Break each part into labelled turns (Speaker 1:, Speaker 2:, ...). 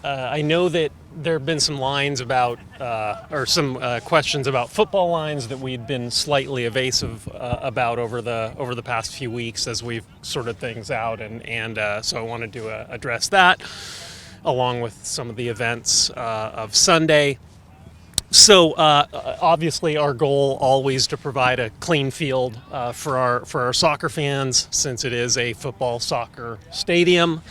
Speaker 1: I know that there have been some lines about, or some questions about football lines that we'd been slightly evasive about over the past few weeks as we've sorted things out, and so I wanted to address that along with some of the events of Sunday. So obviously, our goal always to provide a clean field for our soccer fans, since it is a football soccer stadium.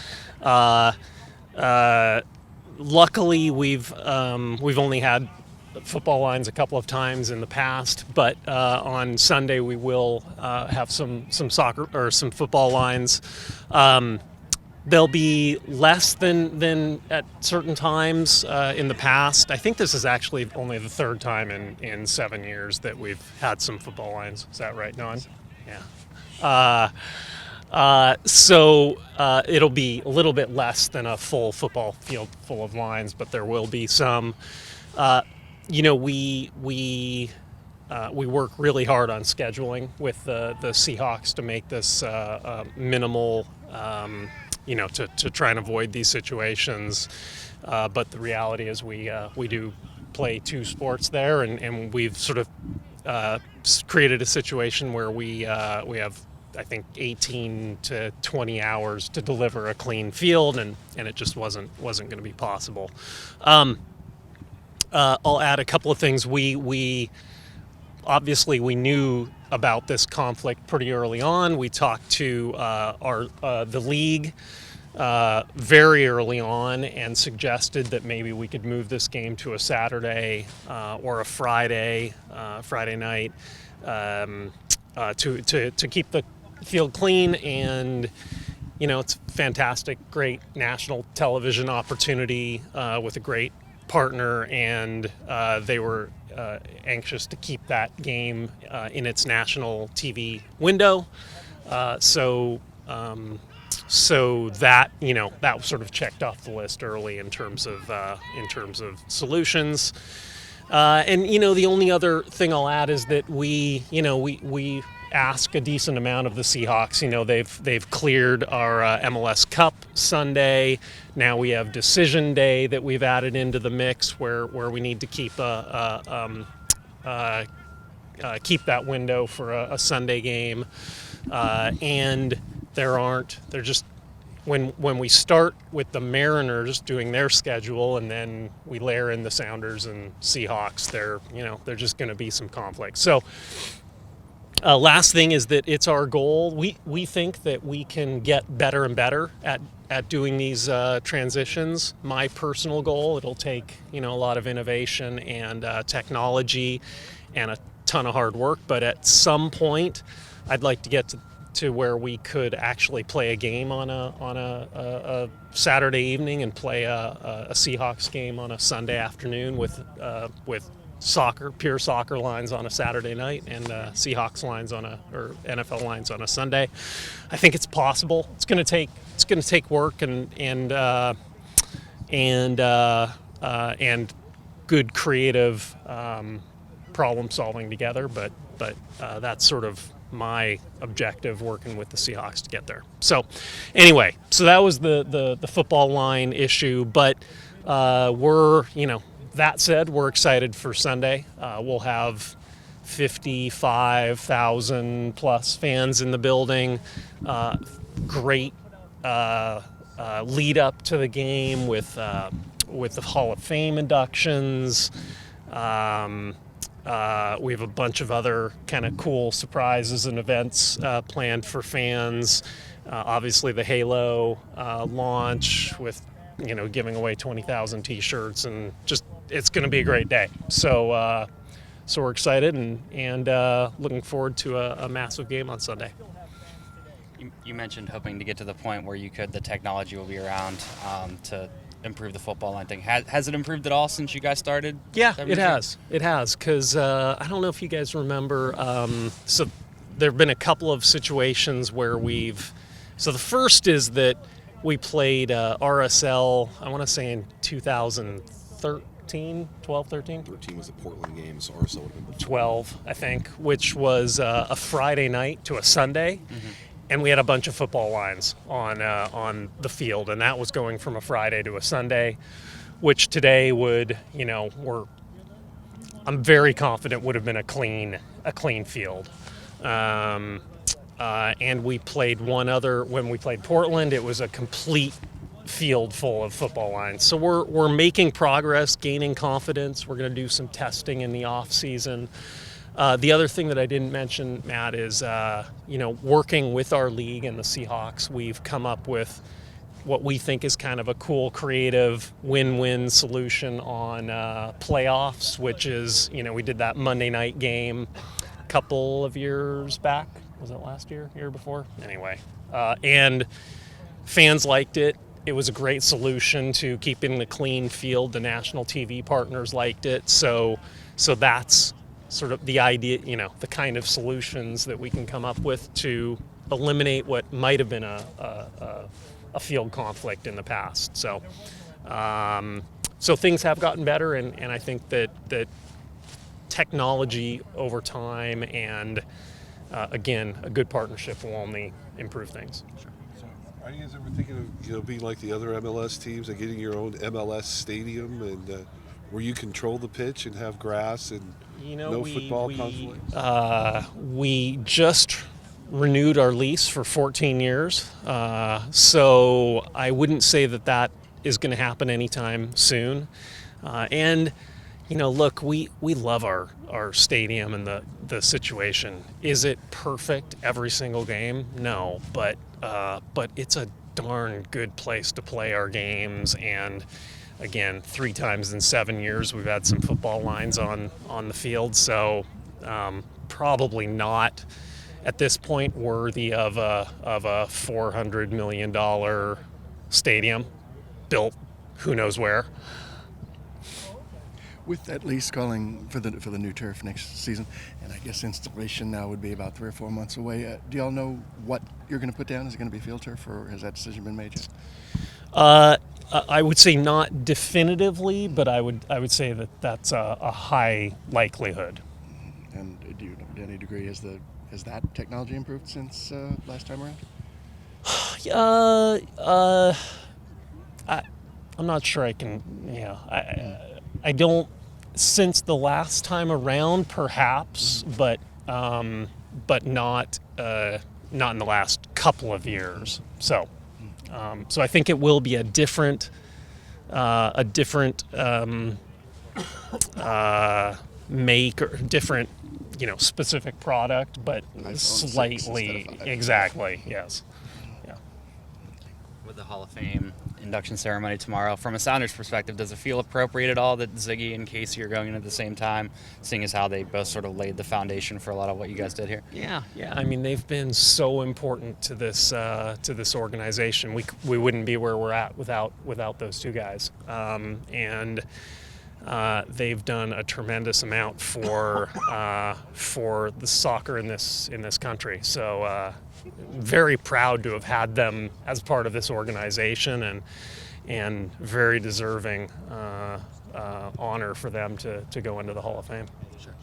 Speaker 1: Luckily, we've only had football lines a couple of times in the past, but on Sunday we will have some soccer or some football lines. They'll be less than at certain times in the past. I think this is actually only the third time in 7 years that we've had some football lines. Is that right, Don? Yeah. So it'll be a little bit less than a full football field full of lines, but there will be some. We work really hard on scheduling with the Seahawks to make this minimal. To try and avoid these situations. But the reality is we do play two sports there, and we've sort of created a situation where we have, I think, 18 to 20 hours to deliver a clean field, and it just wasn't going to be possible. I'll add a couple of things. We obviously we knew about this conflict pretty early on. We talked to the league very early on and suggested that maybe we could move this game to a Saturday or a Friday night to keep the field clean. And it's a fantastic, great national television opportunity with a great partner, and they were anxious to keep that game in its national TV window. So that that sort of checked off the list early in terms of solutions. And the only other thing I'll add is that we ask a decent amount of the Seahawks. They've cleared our MLS Cup Sunday. Now we have Decision Day that we've added into the mix, where we need to keep keep that window for a Sunday game. And they're just when we start with the Mariners doing their schedule, and then we layer in the Sounders and Seahawks, they're just going to be some conflict. So. Last thing is that it's our goal. We think that we can get better and better at doing these transitions. My personal goal, it'll take a lot of innovation and technology and a ton of hard work. But at some point, I'd like to get to where we could actually play a game on a Saturday evening and play a Seahawks game on a Sunday afternoon with pure soccer lines on a Saturday night, and Seahawks lines or NFL lines on a Sunday. I think it's possible. It's going to take work and good creative problem solving together. But that's sort of my objective, working with the Seahawks to get there. So anyway, that was the football line issue. But that said, we're excited for Sunday. We'll have 55,000 plus fans in the building. Great lead up to the game with the Hall of Fame inductions. We have a bunch of other kind of cool surprises and events planned for fans. Obviously, the Halo launch with giving away 20,000 T-shirts, and just it's going to be a great day. So we're excited and looking forward to a massive game on Sunday.
Speaker 2: You mentioned hoping to get to the point where the technology will be around to improve the football line thing. Has it improved at all since you guys started?
Speaker 1: Yeah, it has. It has, because I don't know if you guys remember. So there have been a couple of situations where so the first is that we played RSL, I want to say in 2013, 12, 13?
Speaker 3: 13 was the Portland game, so RSL would have been
Speaker 1: 12, I think, which was a Friday night to a Sunday. Mm-hmm. and we had a bunch of football lines on the field, and that was going from a Friday to a Sunday, which today would, I'm very confident would have been a clean field. And we played when we played Portland, it was a complete field full of football lines. So we're making progress, gaining confidence. We're going to do some testing in the off season. The other thing that I didn't mention, Matt, is working with our league and the Seahawks, we've come up with what we think is kind of a cool, creative win-win solution on playoffs, which is, we did that Monday night game a couple of years back. Was it last year, year before? Anyway, and fans liked it. It was a great solution to keeping the clean field. The national TV partners liked it. So that's sort of the idea, the kind of solutions that we can come up with to eliminate what might have been a field conflict in the past. So things have gotten better, and I think that technology over time and again, a good partnership will only improve things.
Speaker 3: Sure. So, are you guys ever thinking of being like the other MLS teams and getting your own MLS stadium and where you control the pitch and have grass and no football conflicts?
Speaker 1: We just renewed our lease for 14 years, so I wouldn't say that is going to happen anytime soon. And look, we love our stadium and the situation. Is it perfect every single game? No, but it's a darn good place to play our games. And again, 3 times in 7 years we've had some football lines on the field. So probably not at this point worthy of a $400 million stadium built who knows where.
Speaker 4: With at least calling for the new turf next season, and I guess installation now would be about 3 or 4 months away. Do y'all know what you're going to put down? Is it going to be field turf, or has that decision been made yet?
Speaker 1: I would say not definitively, but I would say that's a high likelihood.
Speaker 4: And do you know to any degree has that technology improved since last time around?
Speaker 1: I'm not sure I can. I don't. Since the last time around, perhaps, but not in the last couple of years. So I think it will be a different make or different, specific product, but slightly. Exactly. Yes. Yeah.
Speaker 2: With the Hall of Fame induction ceremony tomorrow, from a Sounders perspective, does it feel appropriate at all that Ziggy and Casey are going in at the same time, seeing as how they both sort of laid the foundation for a lot of what you guys did here?
Speaker 1: Yeah. I mean, they've been so important to this organization. We wouldn't be where we're at without those two guys, and they've done a tremendous amount for the soccer in this country. So. Very proud to have had them as part of this organization, and very deserving honor for them to go into the Hall of Fame.
Speaker 2: Sure.